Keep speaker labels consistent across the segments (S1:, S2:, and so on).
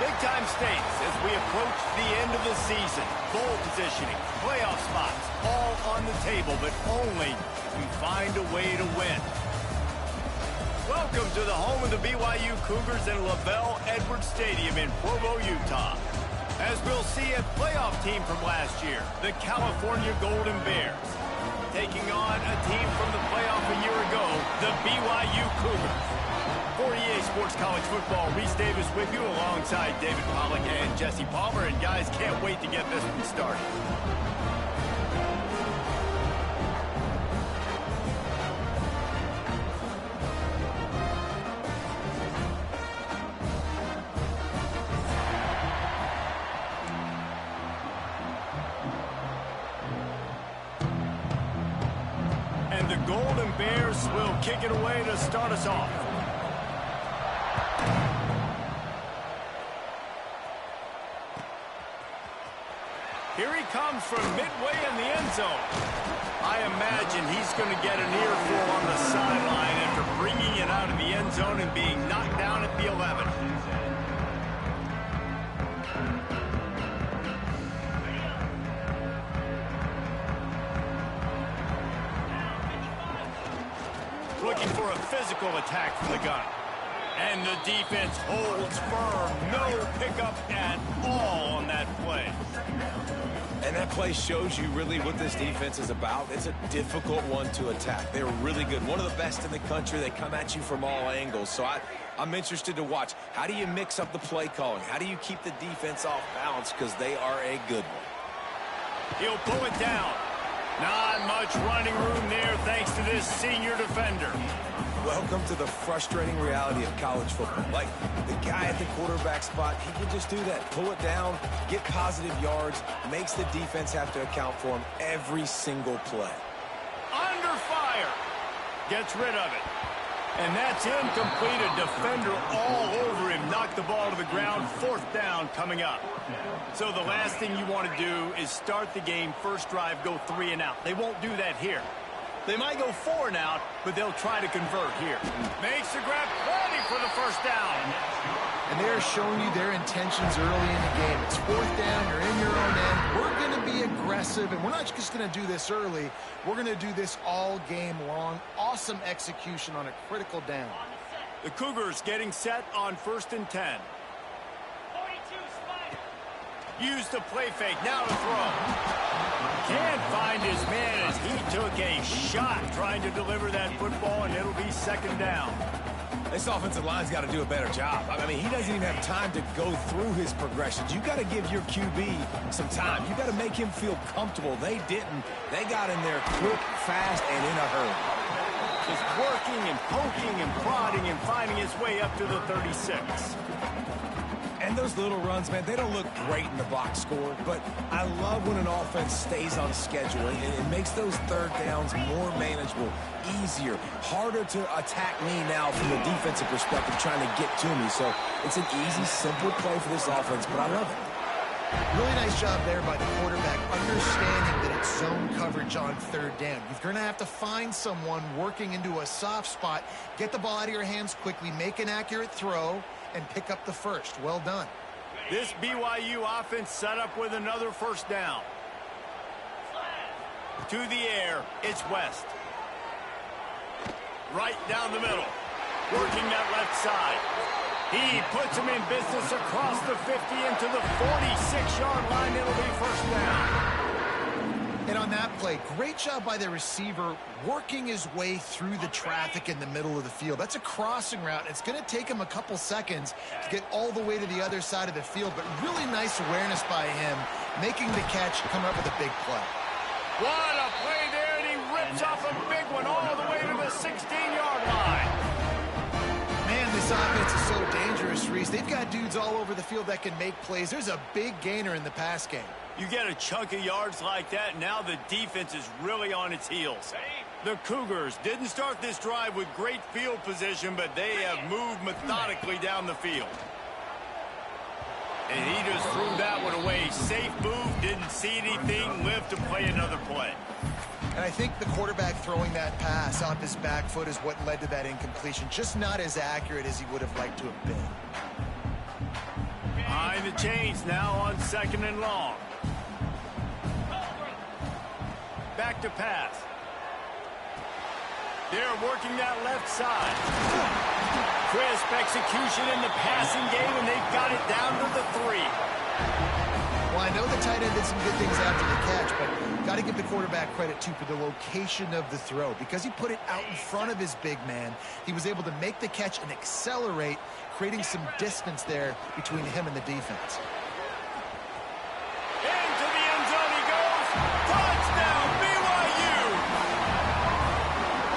S1: Big time stakes as we approach the end of the season. Bowl positioning, playoff spots, all on the table, but only to find a way to win. Welcome to the home of the BYU Cougars in LaBelle Edwards Stadium in Provo, Utah. As we'll see a playoff team from last year, the California Golden Bears, taking on a team from the playoff a year ago, the BYU Cougars. For EA Sports College Football, Reese Davis with you alongside David Pollack and Jesse Palmer. And guys, can't wait to get this one started. And the Golden Bears will kick it away to start us off. Here he comes from midway in the end zone. I imagine he's going to get an earful on the sideline after bringing it out of the end zone and being knocked down at the 11. Looking for a physical attack from the gun. And the defense holds firm. No pickup at all on that play.
S2: And that play shows you really what this defense is about. It's a difficult one to attack. They're really good. One of the best in the country. They come at you from all angles. So I'm interested to watch. How do you mix up the play calling? How do you keep the defense off balance? Because they are a good one.
S1: He'll pull it down. Not much running room there thanks to this senior defender.
S2: Welcome to the frustrating reality of college football. Like, the guy at the quarterback spot, he can just do that. Pull it down, get positive yards, makes the defense have to account for him every single play.
S1: Under fire. Gets rid of it. And that's incomplete. A defender all over him. Knocked the ball to the ground. 4th down coming up. So the last thing you want to do is start the game, first drive, go 3 and out. They won't do that here. They might go 4 and out, but they'll try to convert here. Makes the grab, plenty for the first down.
S3: And they're showing you their intentions early in the game. It's 4th down, you're in your own end. We're going to be aggressive, and we're not just going to do this early. We're going to do this all game long. Awesome execution on a critical down.
S1: The Cougars getting set on 1st and 10. Use the play fake, now to throw. Can't find his man as he took a shot trying to deliver that football, and it'll be 2nd down.
S2: This offensive line's got to do a better job. I mean, he doesn't even have time to go through his progressions. You got to give your QB some time. You got to make him feel comfortable. They didn't. They got in there quick, fast, and in a hurry.
S1: Just working and poking and prodding and finding his way up to the 36.
S2: And those little runs, man, they don't look great in the box score, but I love when an offense stays on schedule. It makes those 3rd downs more manageable, easier, harder to attack me now from a defensive perspective trying to get to me. So it's an easy, simple play for this offense, but I love it.
S3: Really nice job there by the quarterback, understanding that it's zone coverage on 3rd down. You're going to have to find someone working into a soft spot, get the ball out of your hands quickly, make an accurate throw, and pick up the first. Well done.
S1: This BYU offense set up with another 1st down. To the air, it's West. Right down the middle. Working that left side. He puts him in business across the 50 into the 46-yard line. It'll be 1st down.
S3: And on that play, great job by the receiver working his way through the traffic in the middle of the field. That's a crossing route. It's going to take him a couple seconds to get all the way to the other side of the field, but really nice awareness by him, making the catch, coming up with a big play.
S1: What a play there, and he rips off a big one all the way to the 16-yard line.
S3: Man, this offense is so dangerous, Reese. They've got dudes all over the field that can make plays. There's a big gainer in the pass game.
S1: You get a chunk of yards like that, now the defense is really on its heels. The Cougars didn't start this drive with great field position, but they have moved methodically down the field. And he just threw that one away. Safe move, didn't see anything, lived to play another play.
S3: And I think the quarterback throwing that pass off his back foot is what led to that incompletion. Just not as accurate as he would have liked to have been.
S1: Behind the chains now on 2nd and long. Back to pass. They're working that left side. Crisp execution in the passing game, and they've got it down to the 3.
S3: Well, I know the tight end did some good things after the catch, but got to give the quarterback credit, too, for the location of the throw. Because he put it out in front of his big man, he was able to make the catch and accelerate, creating some distance there between him and the defense.
S1: Into the end zone he goes. Touchdown, BYU!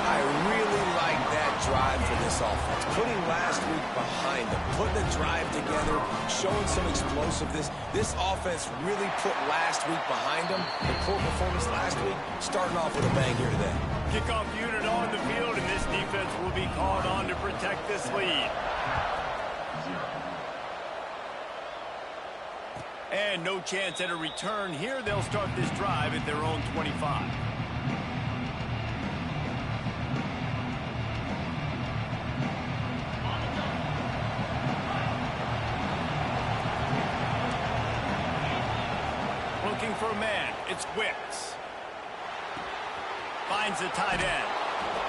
S2: I really like that drive for this offense. Putting last week behind them, putting the drive together, showing some explosiveness. This offense really put last week behind them. The poor performance last week, starting off with a bang here today.
S1: Kickoff unit on the field, and this defense will be called on to protect this lead. And no chance at a return here. They'll start this drive at their own 25. Looking for a man. It's Wicks. Finds the tight end.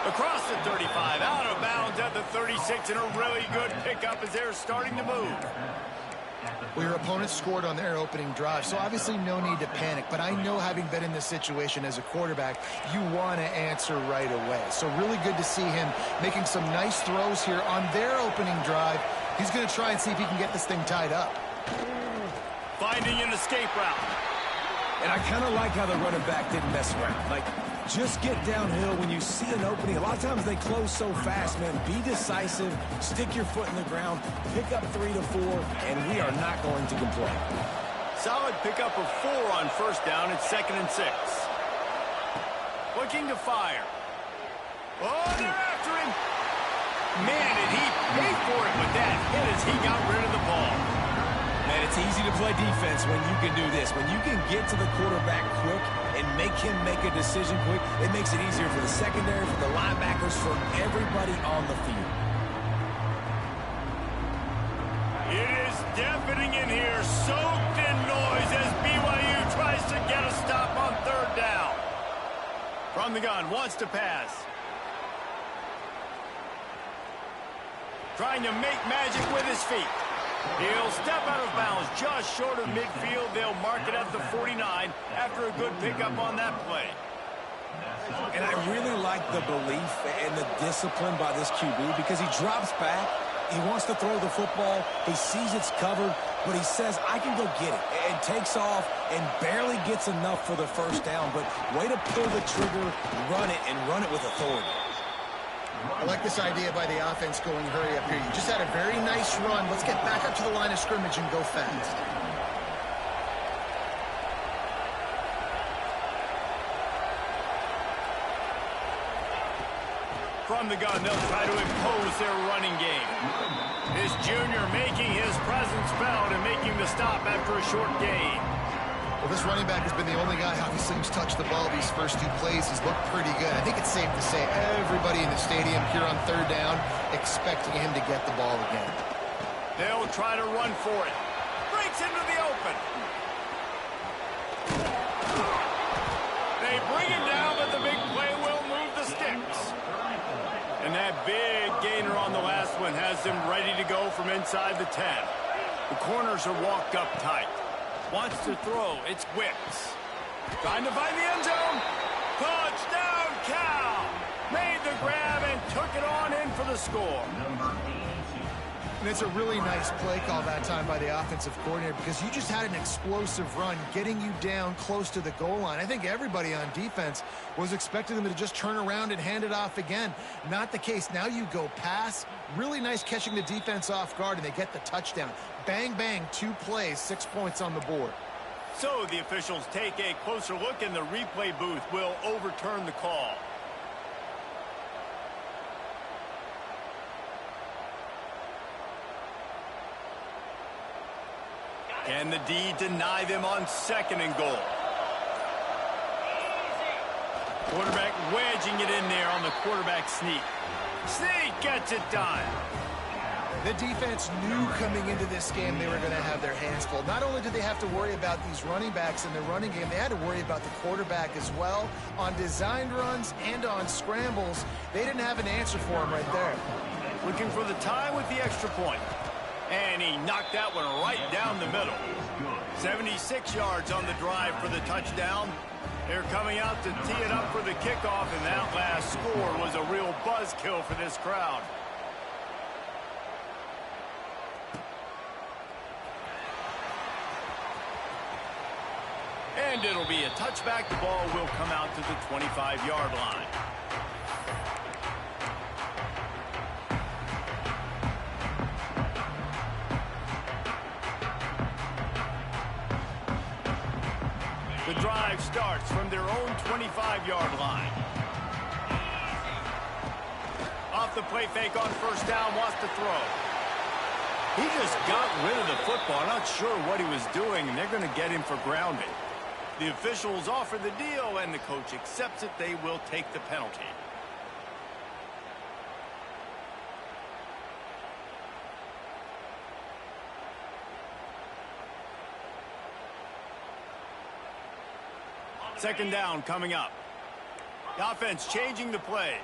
S1: Across the 35, out of bounds at the 36, and a really good pickup as they're starting to move.
S3: Well, your opponent scored on their opening drive, so obviously no need to panic. But I know, having been in this situation as a quarterback, you want to answer right away. So really good to see him making some nice throws here on their opening drive. He's going to try and see if he can get this thing tied up.
S1: Finding an escape route.
S2: And I kind of like how the running back didn't mess around. Like, just get downhill when you see an opening. A lot of times they close so fast, man. Be decisive, stick your foot in the ground, pick up 3 to 4, and we are not going to complain.
S1: Solid pickup of 4 on first down. It's 2nd and 6. Looking to fire. Oh, they're after him. Man, did he pay for it with that hit as he got rid of the ball.
S2: Man, it's easy to play defense when you can do this. When you can get to the quarterback quick and make him make a decision quick, it makes it easier for the secondary, for the linebackers, for everybody on the field.
S1: It is deafening in here, soaked in noise as BYU tries to get a stop on 3rd down. From the gun, wants to pass. Trying to make magic with his feet. He'll step out of bounds just short of midfield. They'll mark it at the 49 after a good pickup on that play.
S2: And I really like the belief and the discipline by this QB because he drops back. He wants to throw the football. He sees it's covered, but he says, I can go get it, and takes off and barely gets enough for the first down. But way to pull the trigger, run it with authority.
S3: I like this idea by the offense going hurry up here. You just had a very nice run. Let's get back up to the line of scrimmage and go fast.
S1: From the gun, they'll try to impose their running game. This junior making his presence felt and making the stop after a short gain.
S3: Well, this running back has been the only guy, obviously, who's touched the ball these first 2 plays. He's looked pretty good. I think it's safe to say everybody in the stadium here on 3rd down expecting him to get the ball again.
S1: They'll try to run for it. Breaks into the open. They bring him down, but the big play will move the sticks. And that big gainer on the last one has them ready to go from inside the 10. The corners are walked up tight. Wants to throw. It's Wicks. Trying to find the end zone. Touchdown, Cal. Made the grab and took it on in for the score.
S3: And it's a really nice play call that time by the offensive coordinator because you just had an explosive run getting you down close to the goal line. I think everybody on defense was expecting them to just turn around and hand it off again. Not the case. Now you go pass. Really nice catching the defense off guard, and they get the touchdown. Bang, bang, 2 plays, 6 points on the board.
S1: So the officials take a closer look, and the replay booth will overturn the call. Can the D deny them on 2nd and goal? Quarterback wedging it in there on the quarterback sneak. Sneak gets it done.
S3: The defense knew coming into this game they were going to have their hands full. Not only did they have to worry about these running backs in the running game, they had to worry about the quarterback as well. On designed runs and on scrambles, they didn't have an answer for him right there.
S1: Looking for the tie with the extra point. And he knocked that one right down the middle. 76 yards on the drive for the touchdown. They're coming out to tee it up for the kickoff, and that last score was a real buzzkill for this crowd. And it'll be a touchback. The ball will come out to the 25-yard line. The drive starts from their own 25-yard line. Off the play fake on first down, wants to throw. He just got rid of the football. Not sure what he was doing, and they're going to get him for grounding. The officials offer the deal, and the coach accepts it. They will take the penalty. Second down coming up. The offense changing the play.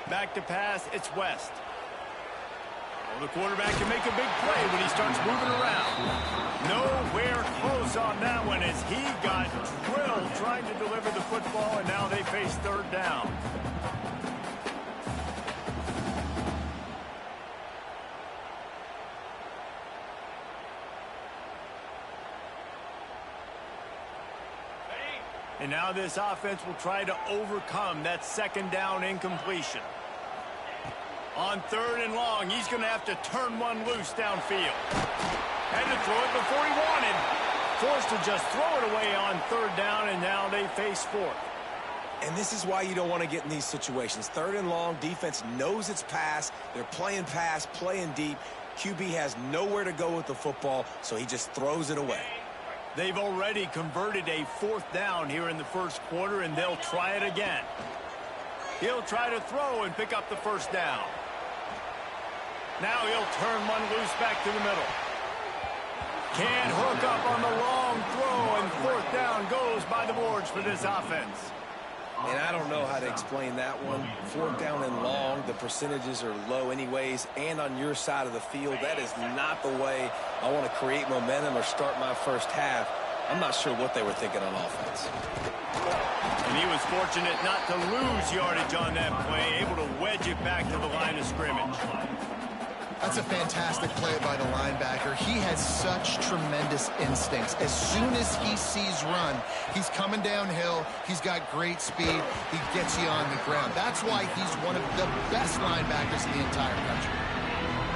S1: Back to pass, it's West. Well, the quarterback can make a big play when he starts moving around. Nowhere close on that one as he got drilled trying to deliver the football, and now they face third down. And now this offense will try to overcome that second down incompletion. On third and long, he's going to have to turn one loose downfield. Had to throw it before he wanted. Forced to just throw it away on third down, and now they face fourth.
S2: And this is why you don't want to get in these situations. Third and long, defense knows it's pass. They're playing pass, playing deep. QB has nowhere to go with the football, so he just throws it away.
S1: They've already converted a fourth down here in the first quarter, and they'll try it again. He'll try to throw and pick up the first down. Now he'll turn one loose back to the middle. Can't hook up on the long throw, and fourth down goes by the boards for this offense.
S2: And I don't know how to explain that one. Fourth down and long, the percentages are low anyways, and on your side of the field, that is not the way I want to create momentum or start my first half. I'm not sure what they were thinking on offense.
S1: And he was fortunate not to lose yardage on that play, able to wedge it back to the line of scrimmage.
S3: That's a fantastic play by the linebacker. He has such tremendous instincts. As soon as he sees run, he's coming downhill. He's got great speed. He gets you on the ground. That's why he's one of the best linebackers in the entire country.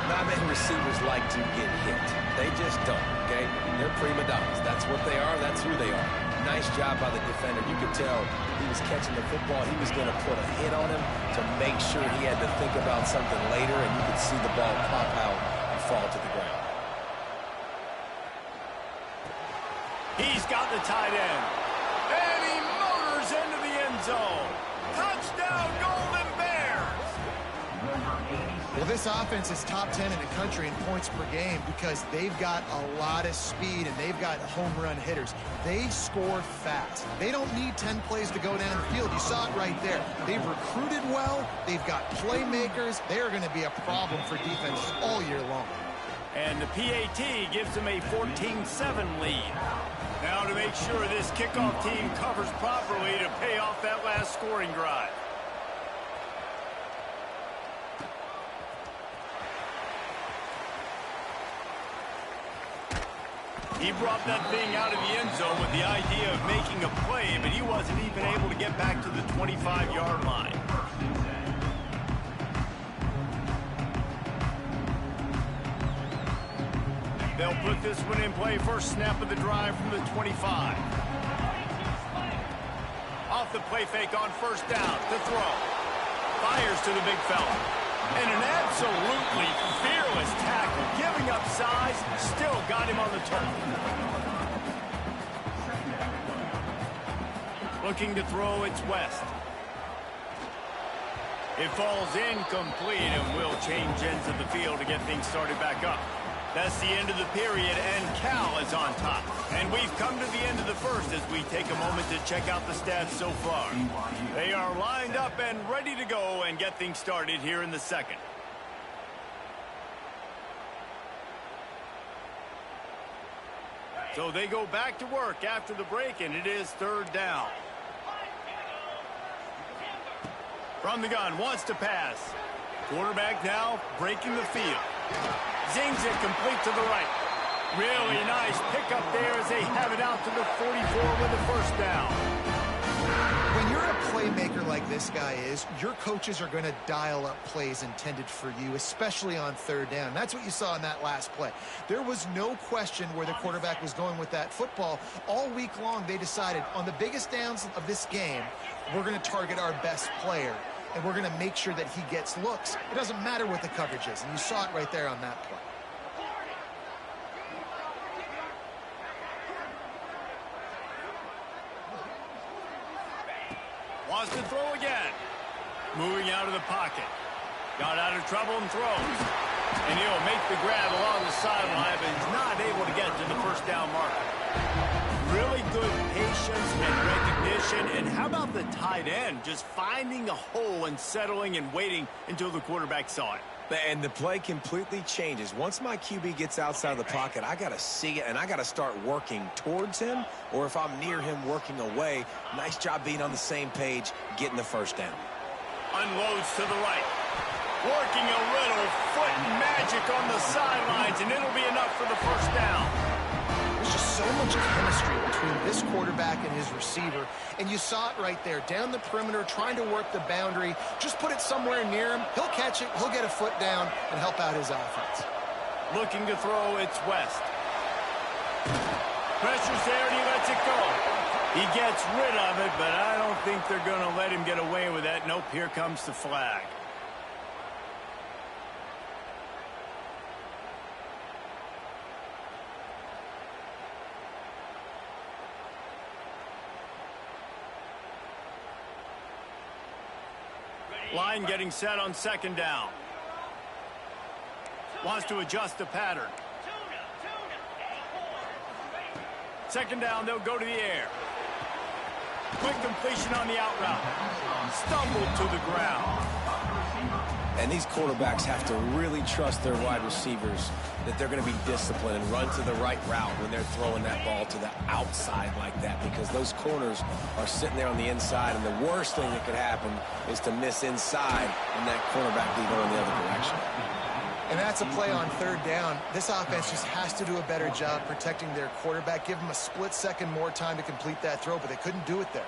S2: Not many receivers like to get hit. They just don't, okay? They're prima donnas. That's what they are. That's who they are. Nice job by the defender. You could tell he was catching the football. He was going to put a hit on him to make sure he had to think about something later, and you could see the ball pop out and fall to the ground.
S1: He's got the tight end. And he motors into the end zone. Touchdown, Golden Bears!
S3: Well, this offense is top 10 in the country in points per game because they've got a lot of speed and they've got home run hitters. They score fast. They don't need 10 plays to go down the field. You saw it right there. They've recruited well. They've got playmakers. They are going to be a problem for defenses all year long.
S1: And the PAT gives them a 14-7 lead. Now to make sure this kickoff team covers properly to pay off that last scoring drive. He brought that thing out of the end zone with the idea of making a play, but he wasn't even able to get back to the 25-yard line. They'll put this one in play. First snap of the drive from the 25. Off the play fake on first down to throw. Fires to the big fella. And an absolutely fearless tackle. Giving up size, still got him on the turf. Looking to throw, it's West. It falls incomplete, and we'll change ends of the field to get things started back up. That's the end of the period, and Cal is on top. And we've come to the end of the first as we take a moment to check out the stats so far. They are lined up and ready to go and get things started here in the second. So they go back to work after the break, and it is third down. From the gun, wants to pass. Quarterback now breaking the field. Zings it complete to the right. Really nice pickup there as they have it out to the 44 with the first down.
S3: When you're a playmaker like this guy is, your coaches are going to dial up plays intended for you, especially on third down. That's what you saw in that last play. There was no question where the quarterback was going with that football. All week long, they decided on the biggest downs of this game, we're going to target our best player, and we're going to make sure that he gets looks. It doesn't matter what the coverage is, and you saw it right there on that play.
S1: Wants to throw again. Moving out of the pocket. Got out of trouble and throws. And he'll make the grab along the sideline, but he's not able to get to the first down marker. Really good patience and recognition. And how about the tight end just finding a hole and settling and waiting until the quarterback saw it?
S2: And the play completely changes. Once my QB gets outside of the pocket, I got to see it, and I got to start working towards him, or if I'm near him, working away. Nice job being on the same page, getting the first down.
S1: Unloads to the right. Working a little foot magic on the sidelines, and it'll be enough for the first down.
S3: There's just so much chemistry between this quarterback and his receiver, and you saw it right there, down the perimeter, trying to work the boundary. Just put it somewhere near him. He'll catch it, he'll get a foot down, and help out his offense.
S1: Looking to throw, it's West. Pressure's there, and he lets it go. He gets rid of it, but I don't think they're going to let him get away with that. Nope, here comes the flag. Line getting set on second down. Wants to adjust the pattern. Second down, they'll go to the air. Quick completion on the out route. Stumbled to the ground.
S2: And these quarterbacks have to really trust their wide receivers that they're going to be disciplined and run to the right route when they're throwing that ball to the outside like that, because those corners are sitting there on the inside, and the worst thing that could happen is to miss inside and that cornerback be going the other direction.
S3: And that's a play on third down. This offense just has to do a better job protecting their quarterback. Give them a split second more time to complete that throw, but they couldn't do it there.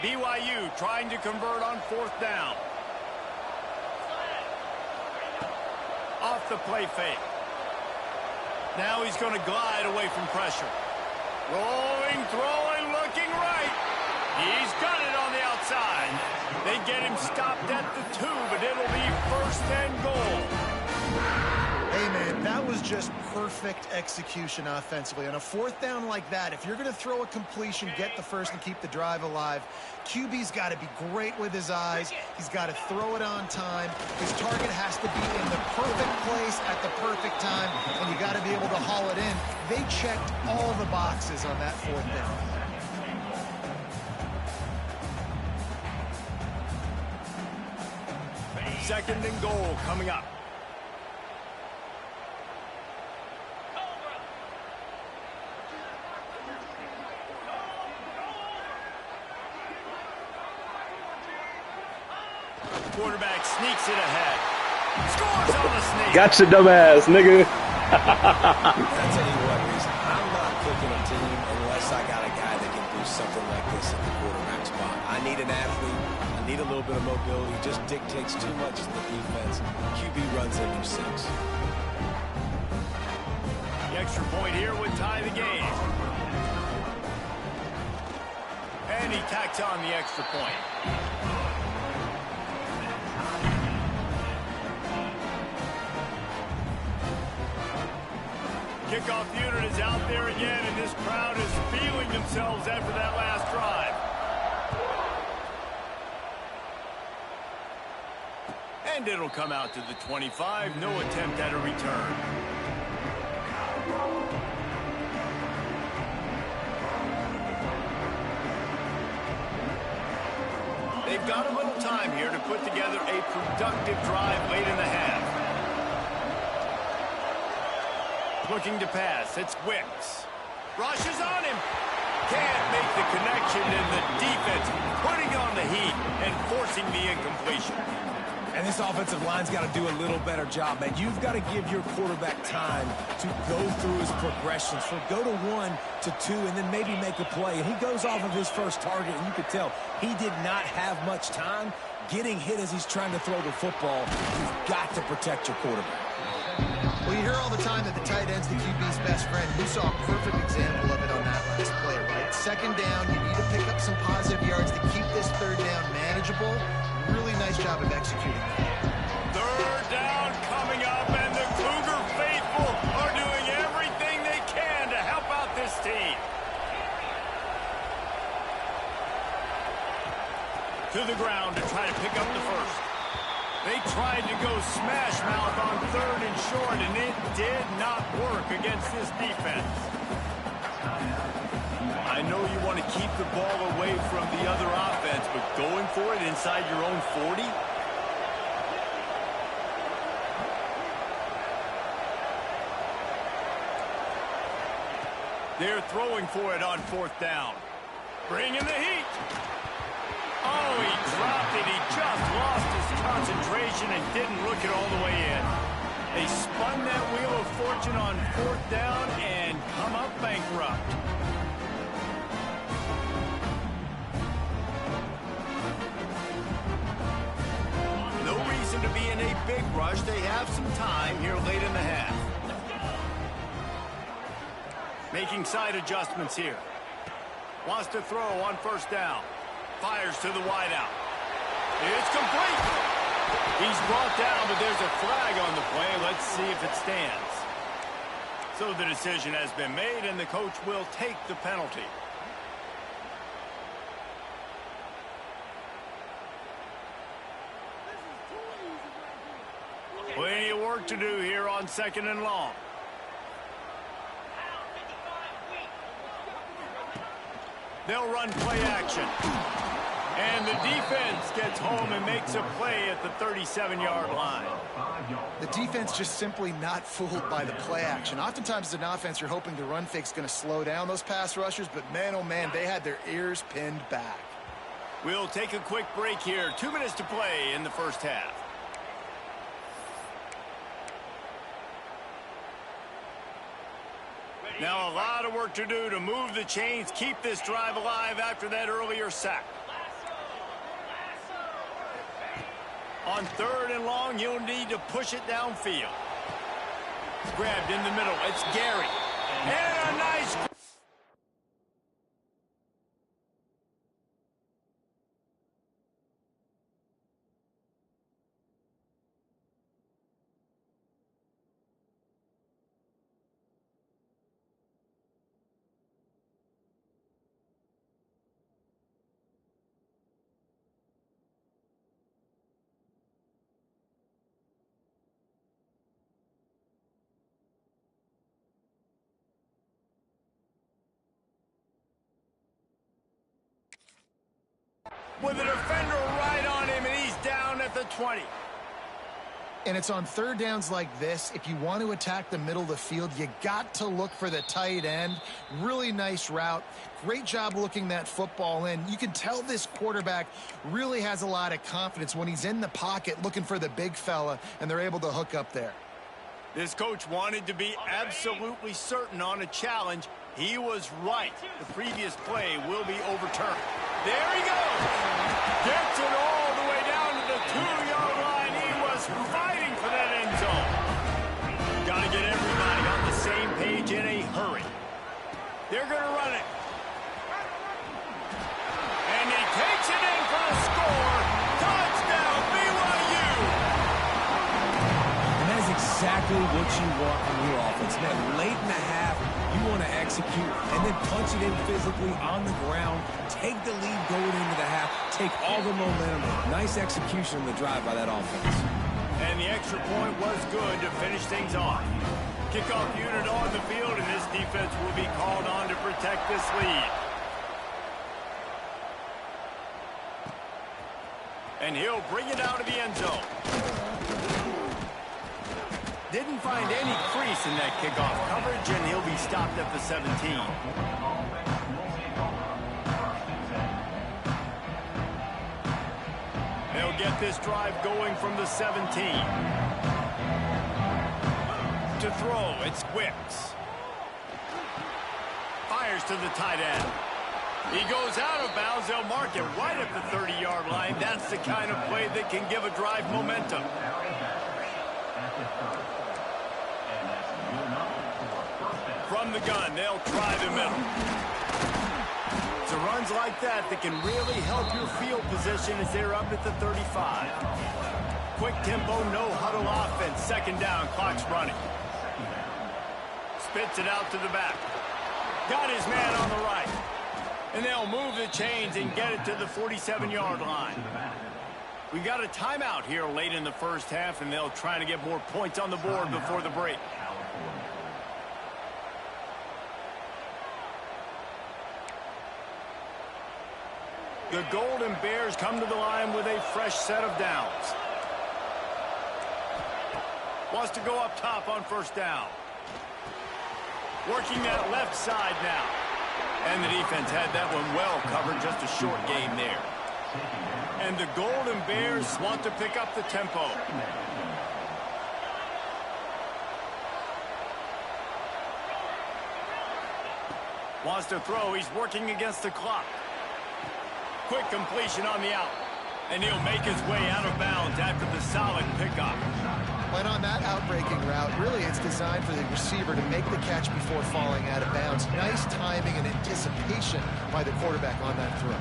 S1: BYU trying to convert on fourth down. Off the play fake. Now he's going to glide away from pressure. Rolling, throwing, looking right. He's got it on the outside. They get him stopped at the 2, but it'll be first and goal.
S3: Hey, man, that was just perfect execution offensively. On a fourth down like that, if you're going to throw a completion, get the first and keep the drive alive, QB's got to be great with his eyes. He's got to throw it on time. His target has to be in the perfect place at the perfect time, and you got to be able to haul it in. They checked all the boxes on that fourth down.
S1: Second and goal coming up. Quarterback sneaks it ahead. Scores on the sneak.
S4: Gotcha, dumbass, nigga.
S2: I tell you what, I'm not cooking a team unless I got a guy that can do something like this at the quarterback spot. I need an athlete. I need a little bit of mobility. Just dictates too much to the defense. QB runs in for 6.
S1: The extra point here would tie the game. And he tacks on the extra point. Kickoff unit is out there again, and this crowd is feeling themselves after that last drive. And it'll come out to the 25. No attempt at a return. They've got a little time here to put together a productive drive late in the half. Looking to pass. It's Wicks. Rushes on him. Can't make the connection, and the defense putting on the heat and forcing the incompletion.
S2: And this offensive line's got to do a little better job, man. You've got to give your quarterback time to go through his progressions. So go to 1 to 2 and then maybe make a play. And he goes off of his first target, and you could tell he did not have much time getting hit as he's trying to throw the football. You've got to protect your quarterback.
S3: Well, you hear all the time that the tight end's the QB's best friend. You saw a perfect example of it on that last play, right? Second down, you need to pick up some positive yards to keep this third down manageable. Really nice job of executing that.
S1: Third down coming up, and the Cougar faithful are doing everything they can to help out this team. To the ground to try to pick up the first. They tried to go smash mouth on third and short, and it did not work against this defense. I know you want to keep the ball away from the other offense, but going for it inside your own 40? They're throwing for it on fourth down. Bring in the heat. Oh, he dropped it. He just lost his concentration and didn't look it all the way in. They spun that wheel of fortune on fourth down and come up bankrupt. No reason to be in a big rush. They have some time here late in the half. Making side adjustments here. Wants to throw on first down. Fires to the wideout. It's complete. He's brought down, but there's a flag on the play. Let's see if it stands. So the decision has been made, and the coach will take the penalty. Plenty of work to do here on second and long. They'll run play action. And the defense gets home and makes a play at the 37-yard line.
S3: The defense just simply not fooled by the play action. Oftentimes as an offense, you're hoping the run fake's going to slow down those pass rushers, but man, oh man, they had their ears pinned back.
S1: We'll take a quick break here. 2 minutes to play in the first half. Now a lot of work to do to move the chains, keep this drive alive after that earlier sack. On third and long, you'll need to push it downfield. Grabbed in the middle. It's Gary. And a nice... with a defender right on him, and he's down at the 20.
S3: And it's on third downs like this. If you want to attack the middle of the field, you got to look for the tight end. Really nice route. Great job looking that football in. You can tell this quarterback really has a lot of confidence when he's in the pocket looking for the big fella, and they're able to hook up there.
S1: This coach wanted to be absolutely certain on a challenge. He was right. The previous play will be overturned. There he goes. Gets it all the way down to the 2-yard line. He was fighting for that end zone. Got to get everybody on the same page in a hurry. They're going to run it. And he takes it in for the score. Touchdown, BYU.
S2: And that is exactly what you want from your offense. Man, late in the half, You want to execute and then punch it in physically on the ground. Take the lead going into the half. Take all the momentum. Nice execution in the drive by that offense.
S1: And the extra point was good to finish things off. Kickoff unit on the field, and this defense will be called on to protect this lead. And he'll bring it out of the end zone. Didn't find any crease in that kickoff coverage, and he'll be stopped at the 17. They'll get this drive going from the 17. To throw, it's Wicks. Fires to the tight end. He goes out of bounds. They'll mark it right at the 30-yard line. That's the kind of play that can give a drive momentum. From the gun, they'll try the middle. It's runs like that that can really help your field position as they're up at the 35. Quick tempo, no huddle offense. Second down, clock's running. Spits it out to the back. Got his man on the right. And they'll move the chains and get it to the 47-yard line. We got a timeout here late in the first half, and they'll try to get more points on the board before the break. The Golden Bears come to the line with a fresh set of downs. Wants to go up top on first down. Working that left side now. And the defense had that one well covered, just a short gain there. And the Golden Bears want to pick up the tempo. Wants to throw. He's working against the clock. Quick completion on the out. And he'll make his way out of bounds after the solid pickup.
S3: But on that outbreaking route, really it's designed for the receiver to make the catch before falling out of bounds. Nice timing and anticipation by the quarterback on that throw.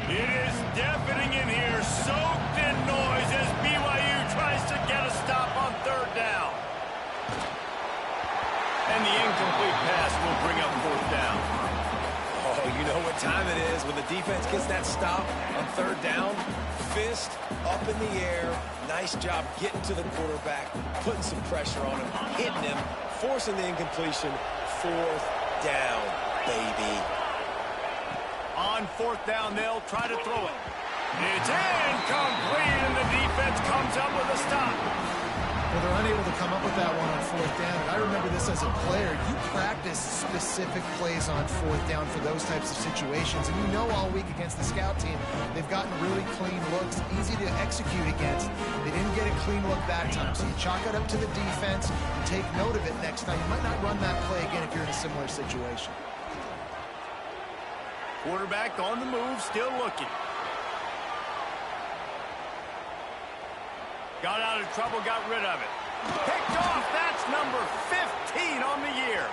S1: It is deafening in here, soaked in noise as BYU tries to get a stop on third down. And the incomplete pass will bring up fourth down.
S2: Oh, you know what time it is when the defense gets that stop on third down. Fist up in the air. Nice job getting to the quarterback, putting some pressure on him, hitting him, forcing the incompletion. Fourth down, baby.
S1: On fourth down, they'll try to throw it. It's incomplete, and the defense comes up with a stop.
S3: Well, they're unable to come up with that one on fourth down. And I remember this as a player. You practice specific plays on fourth down for those types of situations. And you know all week against the scout team, they've gotten really clean looks, easy to execute against. They didn't get a clean look that time. So you chalk it up to the defense and take note of it next time. You might not run that play again if you're in a similar situation.
S1: Quarterback on the move, still looking. Got out of trouble, got rid of it. Picked off, that's number 15 on the year.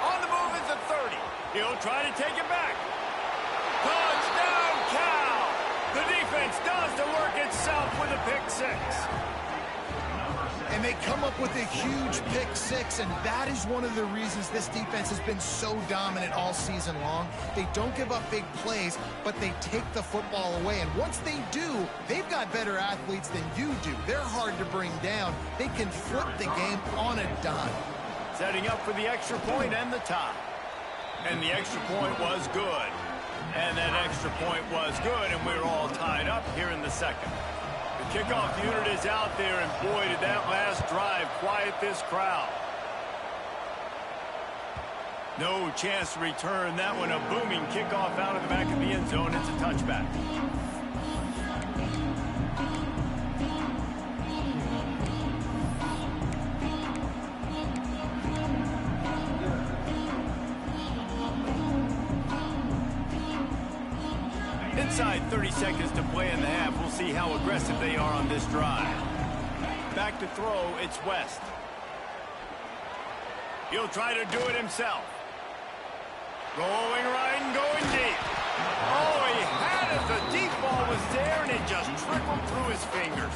S1: On the move is the 30. He'll try to take it back. Touchdown, Cal! The defense does the work itself with a pick six.
S3: And they come up with a huge pick six, and that is one of the reasons this defense has been so dominant all season long. They don't give up big plays, but they take the football away. And once they do, they've got better athletes than you do. They're hard to bring down. They can flip the game on a dime.
S1: Setting up for the extra point and the tie. And the extra point was good. And that extra point was good, and we're all tied up here in the second. The kickoff unit is out there, and boy, did that last drive quiet this crowd. No chance to return that one. A booming kickoff out of the back of the end zone. It's a touchback. Inside 30 seconds to play in the half. We'll see how aggressive they are on this drive. Back to throw, it's West. He'll try to do it himself. Going right and going deep. Oh, he had it. The deep ball was there, and it it just trickled through his fingers.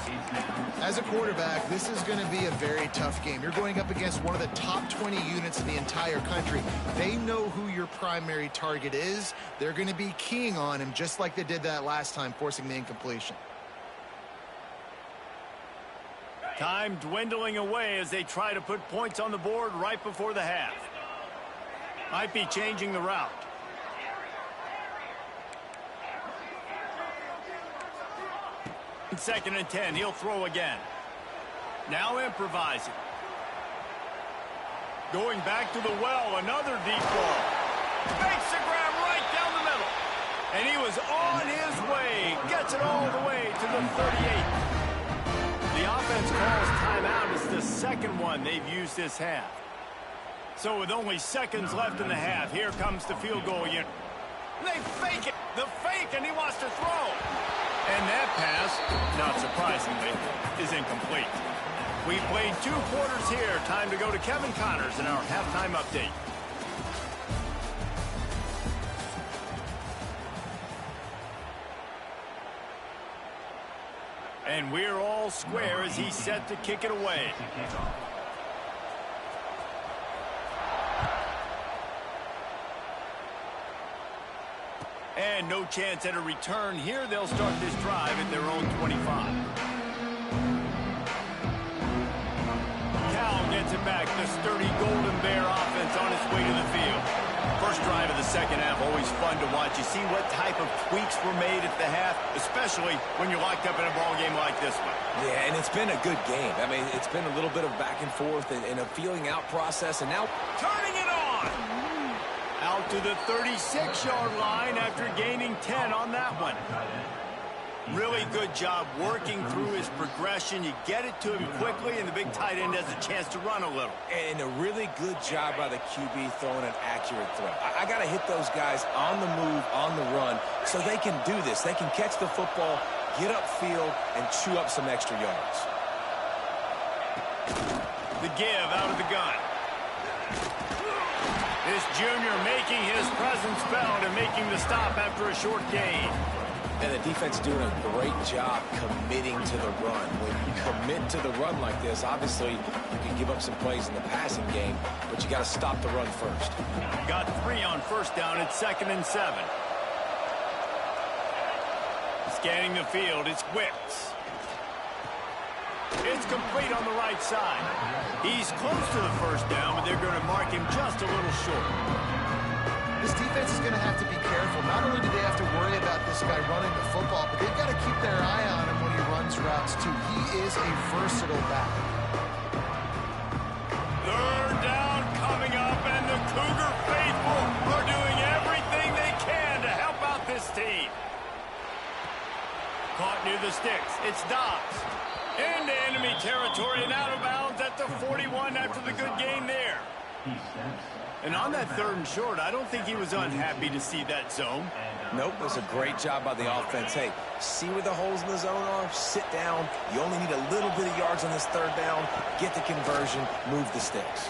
S3: As a quarterback, this is going to be a very tough game. You're going up against one of the top 20 units in the entire country. They know who your primary target is. They're going to be keying on him just like they did that last time, forcing the incompletion.
S1: Time dwindling away as they try to put points on the board right before the half. Might be changing the route. Second and 10, he'll throw again. Now improvising. Going back to the well, another deep ball. Makes the grab right down the middle. And he was on his way. Gets it all the way to the 38. The offense calls timeout. It's the second one they've used this half. So with only seconds left in the half, here comes the field goal unit. They fake it. The fake, and he wants to throw. And that pass, not surprisingly, is incomplete. We played 2 quarters here. Time to go to Kevin Connors in our halftime update. And we're all square as he's set to kick it away. And no chance at a return here. They'll start this drive at their own 25. Cal gets it back. The sturdy Golden Bear offense on its way to the field. First drive of the second half, always fun to watch. You see what type of tweaks were made at the half, especially when you're locked up in a ball game like this one.
S2: Yeah, and it's been a good game. I mean, it's been a little bit of back and forth and a feeling out process, and now
S1: turning it on. Out to the 36-yard line after gaining 10 on that one. Really good job working through his progression. You get it to him quickly, and the big tight end has a chance to run a little.
S2: And a really good job by the QB throwing an accurate throw. I got to hit those guys on the move, on the run, so they can do this. They can catch the football, get upfield, and chew up some extra yards.
S1: The give out of the gun. This junior making his presence felt and making the stop after a short gain.
S2: And the defense doing a great job committing to the run. When you commit to the run like this, obviously you can give up some plays in the passing game, but you got to stop the run first.
S1: Got 3 on first down at 2nd and 7. Scanning the field, it's Wicks. It's complete on the right side. He's close to the first down, but they're going to mark him just a little short.
S3: This defense is going to have to be careful. Not only do they have to worry about this guy running the football, but they've got to keep their eye on him when he runs routes, too. He is a versatile back.
S1: Third down coming up, and the Cougar faithful are doing everything they can to help out this team. Caught near the sticks. It's Dobbs. Into enemy territory and out of bounds at the 41 after the good gain there. And on that 3rd and short, I don't think he was unhappy to see that zone.
S2: Nope, it was a great job by the offense. Hey, see where the holes in the zone are? Sit down. You only need a little bit of yards on this 3rd down. Get the conversion. Move the sticks.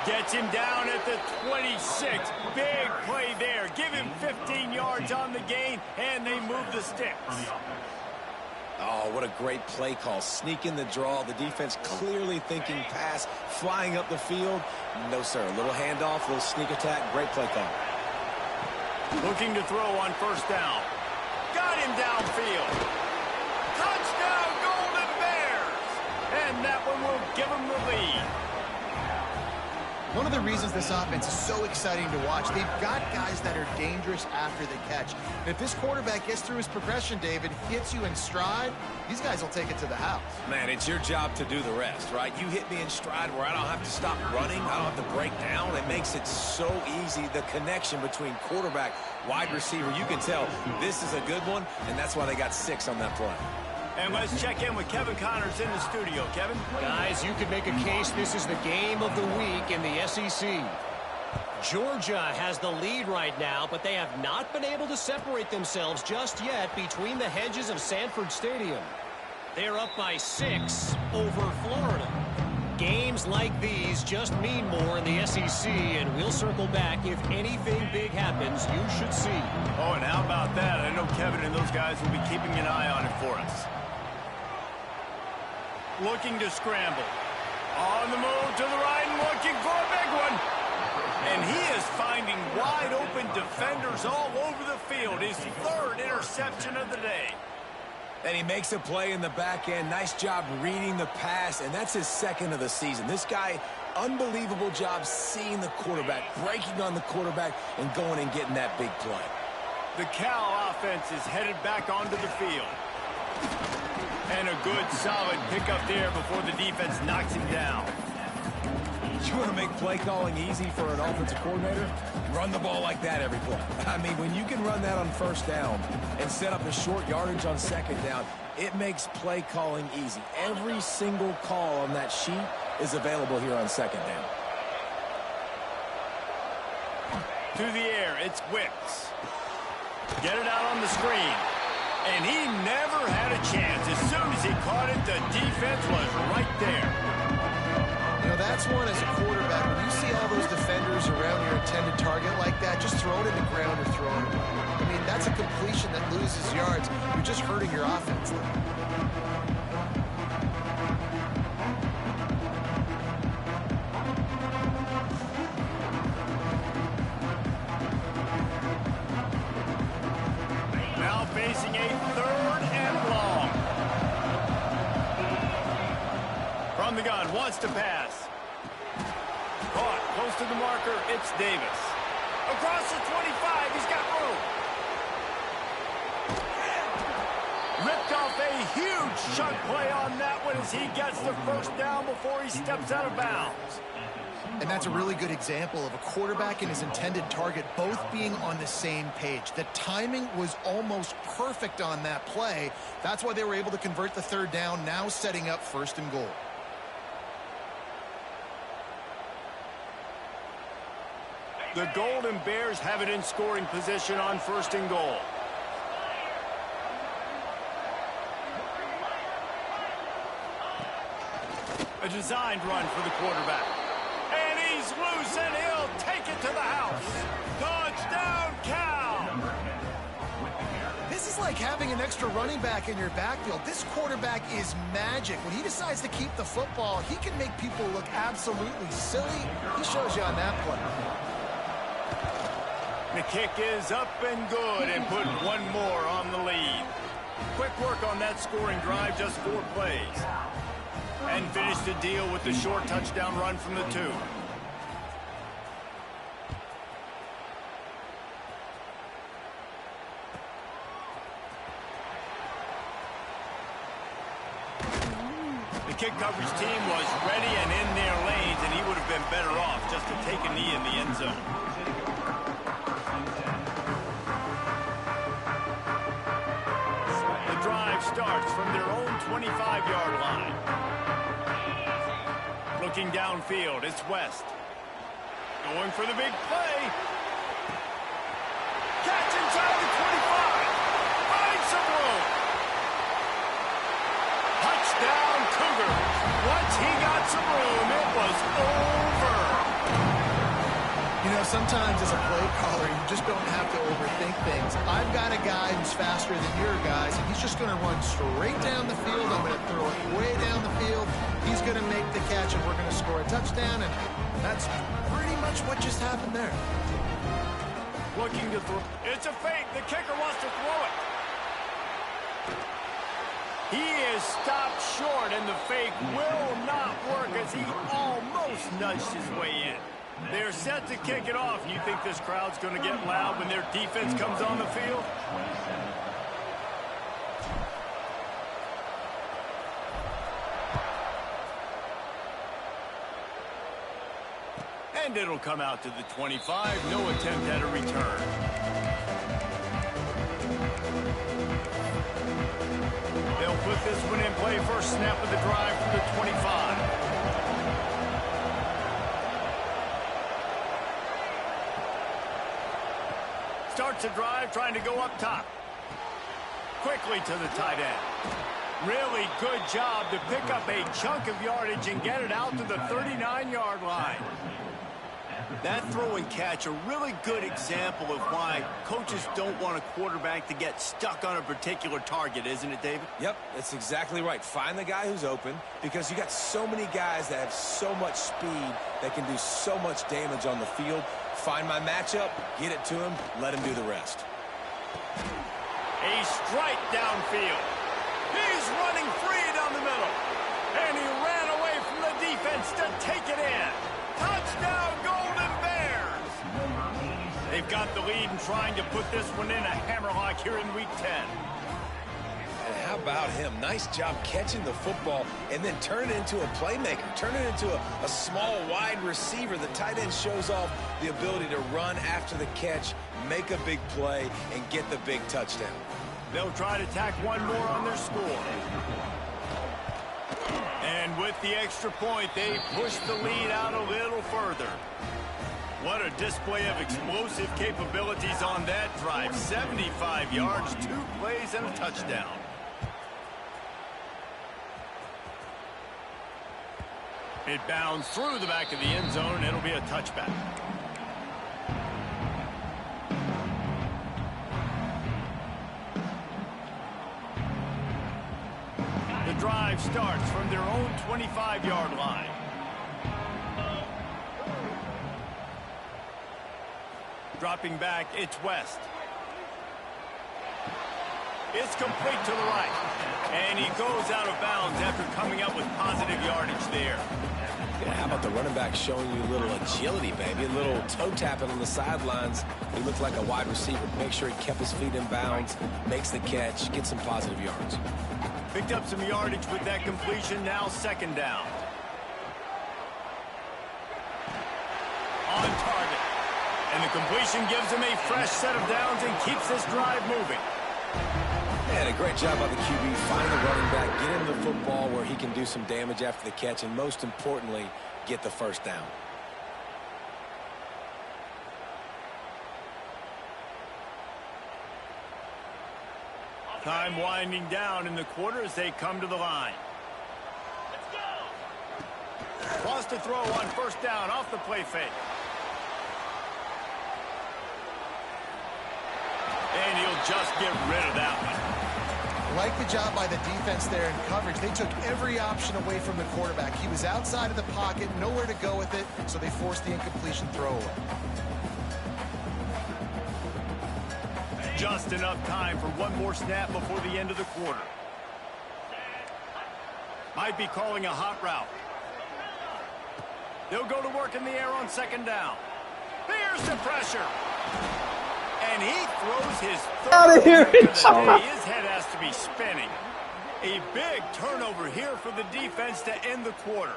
S1: Gets him down at the 26. Big play there. Give him 15 yards on the gain, and they move the sticks.
S2: Oh, what a great play call. Sneak in the draw. The defense clearly thinking pass, flying up the field. No, sir. A little handoff, a little sneak attack. Great play call.
S1: Looking to throw on first down. Got him downfield. Touchdown, Golden Bears. And that one will give them the lead.
S3: One of the reasons this offense is so exciting to watch, they've got guys that are dangerous after the catch. And if this quarterback gets through his progression, David, hits you in stride, these guys will take it to the house.
S2: Man, it's your job to do the rest, right? You hit me in stride where I don't have to stop running. I don't have to break down. It makes it so easy, the connection between quarterback, wide receiver. You can tell this is a good one, and that's why they got 6 on that play.
S1: And let's check in with Kevin Connors in the studio. Kevin?
S4: Guys, you could make a case this is the game of the week in the SEC. Georgia has the lead right now, but they have not been able to separate themselves just yet between the hedges of Sanford Stadium. They're up by 6 over Florida. Games like these just mean more in the SEC, and we'll circle back if anything big happens you should see.
S1: Oh, and how about that? I know know Kevin and those guys will be keeping an eye on it for us. Looking to scramble. On the move to the right and looking for a big one. And he is finding wide open defenders all over the field. His third interception of the day.
S2: And he makes a play in the back end. Nice job reading the pass, and that's his second of the season. This guy, unbelievable job seeing the quarterback, breaking on the quarterback, and going and getting that big play.
S1: The Cal offense is headed back onto the field. And a good, solid pickup there before the defense knocks him down.
S2: You want to make play calling easy for an offensive coordinator? Run the ball like that every play. I mean, when you can run that on first down and set up a short yardage on second down, it makes play calling easy. Every single call on that sheet is available here on second down.
S1: To the air, it's Wicks. Get it out on the screen. And he never had a chance. As soon as he caught it, the defense was right there.
S3: You know, that's one as a quarterback. When you see all those defenders around your intended target like that, just throw it in the ground or throw it away. I mean, that's a completion that loses yards. You're just hurting your offense.
S1: Now facing a third and long. From the gun, wants to pass. Caught, close to the marker, it's Davis. Across the 25, he's got room. Ripped off a huge chunk play on that one as he gets the first down before he steps out of bounds.
S3: And that's a really good example of a quarterback and his intended target both being on the same page. The timing was almost perfect on that play. That's why they were able to convert the third down, now setting up first and goal.
S1: The Golden Bears have it in scoring position on first and goal. A designed run for the quarterback. And he's loose, and he'll take it to the house. Touchdown, Cal!
S3: This is like having an extra running back in your backfield. This quarterback is magic. When he decides to keep the football, he can make people look absolutely silly. He shows you on that play.
S1: The kick is up and good and put one more on the lead. Quick work on that scoring drive, just 4 plays. And finished the deal with the short touchdown run from the 2. The kick coverage team was ready and in their lanes, and he would have been better off just to take a knee in the end zone. The drive starts from their own 25-yard line. Looking downfield, it's West. Going for the big play. Catch inside the 25. Finds some room. Touchdown, Cougars. Once he got some room, it was over.
S3: You know, sometimes as a play caller, you just don't have to overthink things. I've got a guy who's faster than your guys, and he's just going to run straight down the field. I'm going to throw it way down the field. He's going to make the catch, and we're going to score a touchdown, and that's pretty much what just happened there.
S1: Looking to throw. It's a fake. The kicker wants to throw it. He is stopped short, and the fake will not work as he almost nudged his way in. They're set to kick it off. You think this crowd's going to get loud when their defense comes on the field? And it'll come out to the 25. No attempt at a return. They'll put this one in play first snap of the drive from the 25. Starts a drive trying to go up top. Quickly to the tight end. Really good job to pick up a chunk of yardage and get it out to the 39-yard line. That throw and catch, a really good example of why coaches don't want a quarterback to get stuck on a particular target, isn't it, David?
S2: Yep, that's exactly right. Find the guy who's open, because you got so many guys that have so much speed that can do so much damage on the field. Find my matchup, get it to him, let him do the rest.
S1: A strike downfield. He's running free down the middle. And he ran away from the defense to take it in. Touchdown, Golden Bears! They've got the lead and trying to put this one in a hammerlock here in Week 10.
S2: And how about him? Nice job catching the football and then turn it into a playmaker. Turn it into a small, wide receiver. The tight end shows off the ability to run after the catch, make a big play, and get the big touchdown.
S1: They'll try to tack one more on their score. And with the extra point, they push the lead out a little further. What a display of explosive capabilities on that drive. 75 yards, 2 plays, and a touchdown. It bounds through the back of the end zone, and it'll be a touchback. The drive starts from their own 25-yard line. Dropping back, it's West. It's complete to the right. And he goes out of bounds after coming up with positive yardage there.
S2: Yeah, how about the running back showing you a little agility, baby? A little toe tapping on the sidelines. He looked like a wide receiver. Make sure he kept his feet in bounds, makes the catch, gets some positive yards.
S1: Picked up some yardage with that completion. Now second down. On target. And the completion gives him a fresh set of downs and keeps this drive moving.
S2: And a great job by the QB. Find the running back, get him the football where he can do some damage after the catch, and most importantly, get the first down.
S1: Time winding down in the quarter as they come to the line. Wants to throw on first down off the play fake. And he'll just get rid of that one.
S3: Like the job by the defense there in coverage. They took every option away from the quarterback. He was outside of the pocket, nowhere to go with it, so they forced the incompletion throw away.
S1: Just enough time for one more snap before the end of the quarter. Might be calling a hot route. They'll go to work in the air on second down. Here's the pressure. And he throws his third
S5: out of here.
S1: His head has to be spinning. A big turnover here for the defense to end the quarter.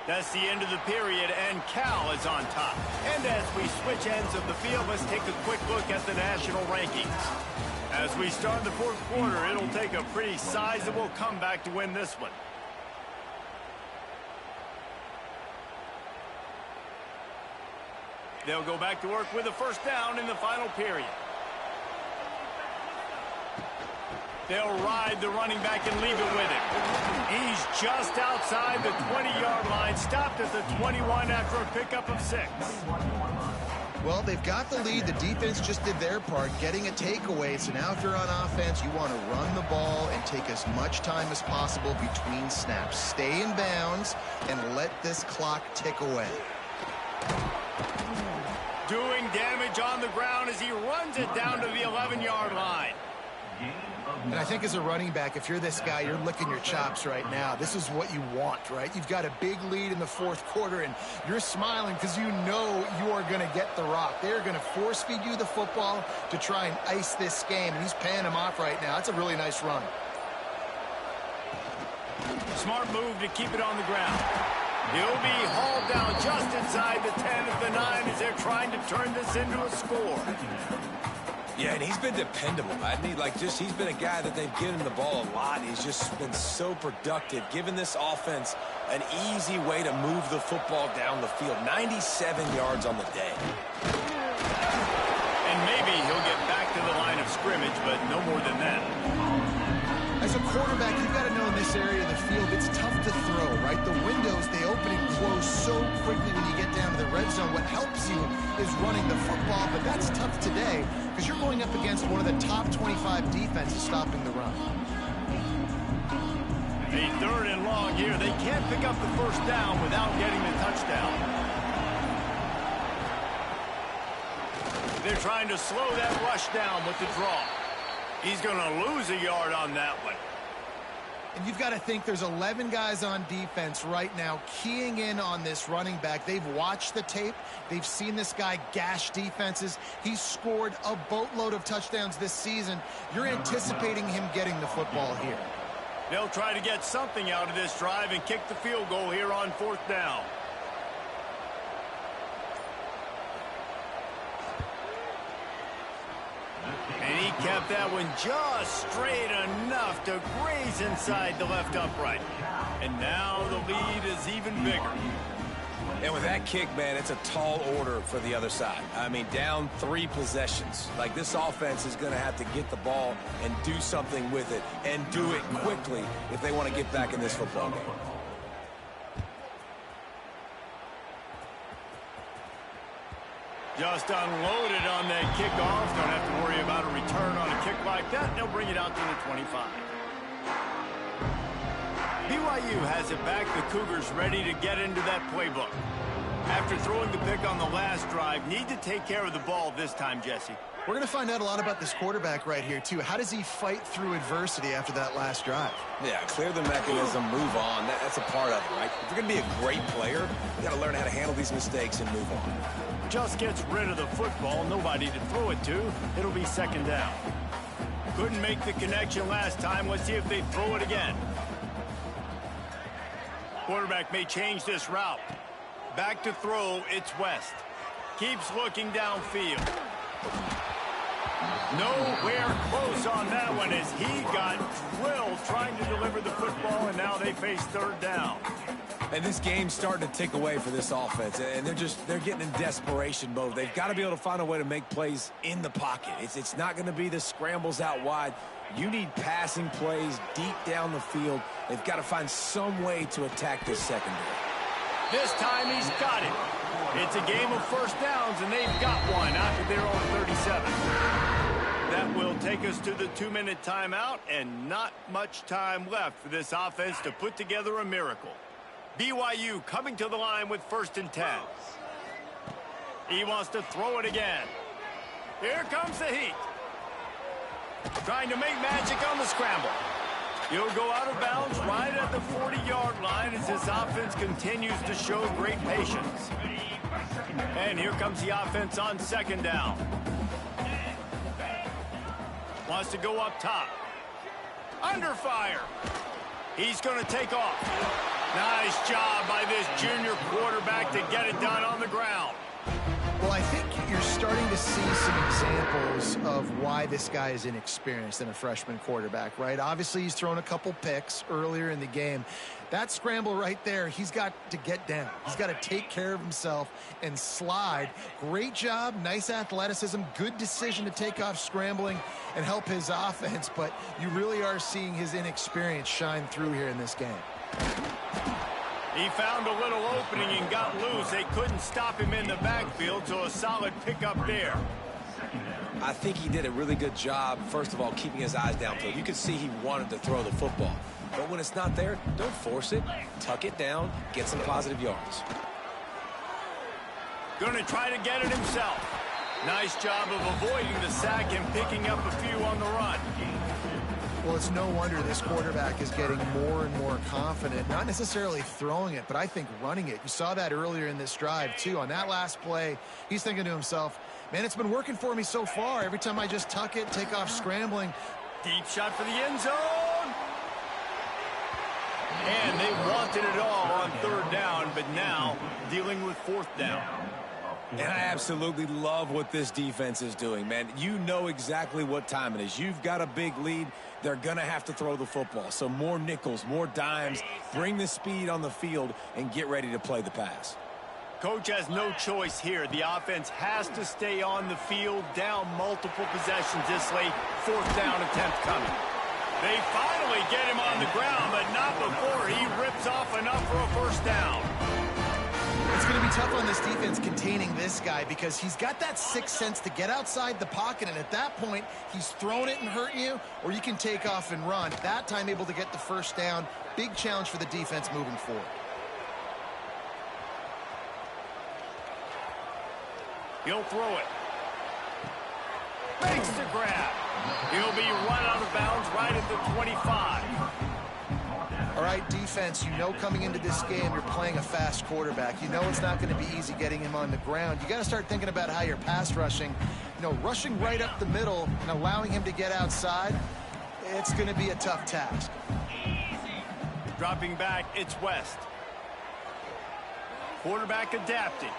S1: That's the end of the period, and Cal is on top. And as we switch ends of the field, let's take a quick look at the national rankings. As we start the fourth quarter, it'll take a pretty sizable comeback to win this one. They'll go back to work with a first down in the final period. They'll ride the running back and leave it with him. He's just outside the 20-yard line, stopped at the 21 after a pickup of 6.
S3: Well, they've got the lead. The defense just did their part, getting a takeaway. So now if you're on offense, you want to run the ball and take as much time as possible between snaps. Stay in bounds and let this clock tick away.
S1: Doing damage on the ground as he runs it down to the 11-yard line.
S3: And I think as a running back, if you're this guy, you're licking your chops right now. This is what you want, right? You've got a big lead in the fourth quarter, and you're smiling because you know you are going to get the rock. They're going to force feed you the football to try and ice this game, and he's paying him off right now. That's a really nice run.
S1: Smart move to keep it on the ground. He'll be hauled down just inside the 10 of the 9 as they're trying to turn this into a score.
S2: Yeah, and he's been dependable, hasn't he? He's been a guy that they've given the ball a lot. He's just been so productive, giving this offense an easy way to move the football down the field. 97 yards on the day.
S1: And maybe he'll get back to the line of scrimmage, but no more than that.
S3: As a quarterback, you've got to know in this area of the field, it's tough to throw, right? The windows, they open and close so quickly when you get down to the red zone. What helps you is running the football, but that's tough today because you're going up against one of the top 25 defenses stopping the run.
S1: A 3rd and long here. They can't pick up the first down without getting the touchdown. They're trying to slow that rush down with the draw. He's going to lose a yard on that one.
S3: And you've got to think there's 11 guys on defense right now keying in on this running back. They've watched the tape. They've seen this guy gash defenses. He's scored a boatload of touchdowns this season. You're anticipating him getting the football here.
S1: They'll try to get something out of this drive and kick the field goal here on 4th down. And he kept that one just straight enough to graze inside the left upright. And now the lead is even bigger.
S2: And with that kick, man, it's a tall order for the other side. I mean, down 3 possessions. Like, this offense is going to have to get the ball and do something with it, and do it quickly if they want to get back in this football game.
S1: Just unloaded on that kickoff. Don't have to worry about a return on a kick like that. They'll bring it out to the 25. BYU has it back. The Cougars ready to get into that playbook. After throwing the pick on the last drive, need to take care of the ball this time, Jesse.
S3: We're going to find out a lot about this quarterback right here, too. How does he fight through adversity after that last drive?
S2: Yeah, clear the mechanism, move on. That's a part of it, right? If you're going to be a great player, you got to learn how to handle these mistakes and move on.
S1: Just gets rid of the football, nobody to throw it to. It'll be 2nd down. Couldn't make the connection last time. Let's see if they throw it again. Quarterback may change this route. Back to throw, it's West. Keeps looking downfield. Nowhere close on that one as he got drilled trying to deliver the football, and now they face 3rd down.
S2: And this game's starting to tick away for this offense, and they're getting in desperation mode. They've got to be able to find a way to make plays in the pocket. It's not going to be the scrambles out wide. You need passing plays deep down the field. They've got to find some way to attack this secondary.
S1: This time he's got it. It's a game of first downs, and they've got one out to their own 37. That will take us to the 2-minute timeout, and not much time left for this offense to put together a miracle. BYU coming to the line with 1st and 10. He wants to throw it again. Here comes the heat. Trying to make magic on the scramble. He'll go out of bounds right at the 40-yard line as this offense continues to show great patience. And here comes the offense on 2nd down. Wants to go up top. Under fire. He's going to take off. Nice job by this junior quarterback to get it done on the ground.
S3: Well, I think you're starting to see some examples of why this guy is inexperienced in a freshman quarterback, right? Obviously, he's thrown a couple picks earlier in the game. That scramble right there, he's got to get down. He's got to take care of himself and slide. Great job, nice athleticism, good decision to take off scrambling and help his offense, but you really are seeing his inexperience shine through here in this game.
S1: He found a little opening and got loose. They couldn't stop him in the backfield, so a solid pickup there.
S2: I think he did a really good job, first of all, keeping his eyes downfield. You could see he wanted to throw the football. But when it's not there, don't force it. Tuck it down, get some positive yards.
S1: Going to try to get it himself. Nice job of avoiding the sack and picking up a few on the run.
S3: Well, it's no wonder this quarterback is getting more and more confident, not necessarily throwing it, but I think running it. You saw that earlier in this drive, too. On that last play, he's thinking to himself, man, it's been working for me so far. Every time I just tuck it, take off scrambling.
S1: Deep shot for the end zone. And they wanted it all on 3rd down, but now dealing with 4th down.
S2: And I absolutely love what this defense is doing, man. You know exactly what time it is. You've got a big lead. They're going to have to throw the football. So more nickels, more dimes, bring the speed on the field, and get ready to play the pass.
S1: Coach has no choice here. The offense has to stay on the field, down multiple possessions this late. 4th down attempt coming. They finally get him on the ground, but not before he rips off enough for a first down.
S3: It's going to be tough on this defense containing this guy because he's got that sixth sense to get outside the pocket, and at that point, he's throwing it and hurting you, or you can take off and run. That time able to get the first down. Big challenge for the defense moving forward.
S1: He'll throw it. Makes the grab. He'll be run out of bounds right at the 25.
S3: All right, defense, you know coming into this game you're playing a fast quarterback. You know it's not going to be easy getting him on the ground. You got to start thinking about how you're pass rushing. You know, rushing right up the middle and allowing him to get outside, it's going to be a tough task.
S1: Dropping back, it's West. Quarterback adapting.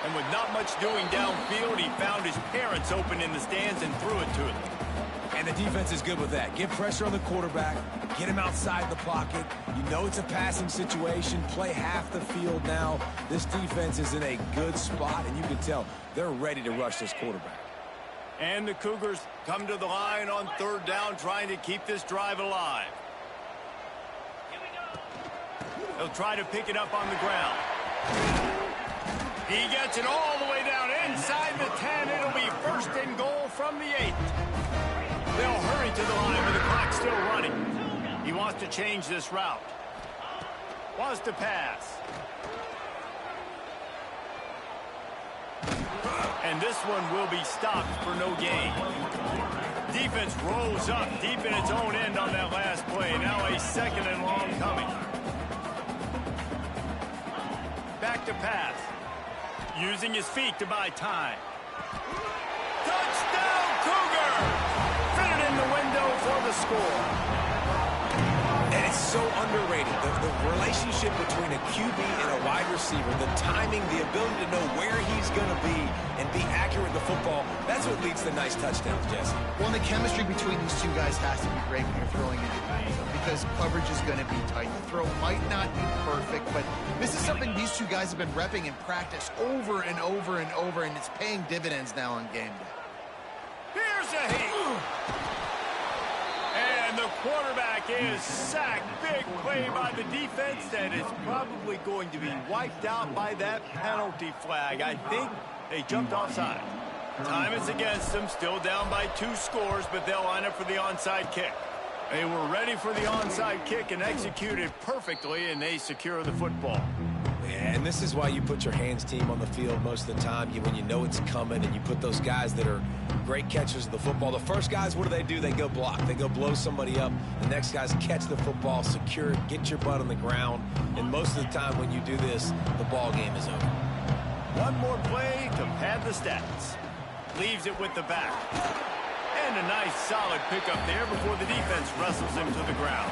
S1: And with not much doing downfield, he found his parents open in the stands and threw it to them.
S2: And the defense is good with that. Get pressure on the quarterback, get him outside the pocket. You know it's a passing situation. Play half the field now. This defense is in a good spot, and you can tell they're ready to rush this quarterback.
S1: And the Cougars come to the line on third down, trying to keep this drive alive. They'll try to pick it up on the ground. He gets it all the way down inside the 10. It'll be first and goal from the 8. They'll hurry to the line with the clock still running. He wants to change this route. Wants to pass. And this one will be stopped for no gain. Defense rolls up deep in its own end on that last play. Now a second and long coming. Back to pass. Using his feet to buy time. Touchdown, Cougar! Fit it in the window for the score.
S2: And it's so underrated. The relationship between a QB and a wide receiver, the timing, the ability to know where he's going to be and be accurate with the football, that's what leads to nice touchdowns, Jesse.
S3: Well, the chemistry between these two guys has to be great when you're throwing into the end zone because coverage is going to be tight. The throw might not be perfect, but this is something these two guys have been repping in practice over and over and over, and it's paying dividends now on game day.
S1: Here's a hit. And the quarterback is sacked. Big play by the defense that is probably going to be wiped out by that penalty flag. I think they jumped offside. Time is against them. Still down by 2 scores, but they'll line up for the onside kick. They were ready for the onside kick and executed perfectly, and they secure the football.
S2: And this is why you put your hands team on the field most of the time when you know it's coming, and you put those guys that are great catchers of the football. The first guys, what do? They go block. They go blow somebody up. The next guys catch the football, secure it, get your butt on the ground. And most of the time when you do this, the ball game is over.
S1: One more play to pad the stats. Leaves it with the back. And a nice solid pickup there before the defense wrestles him to the ground.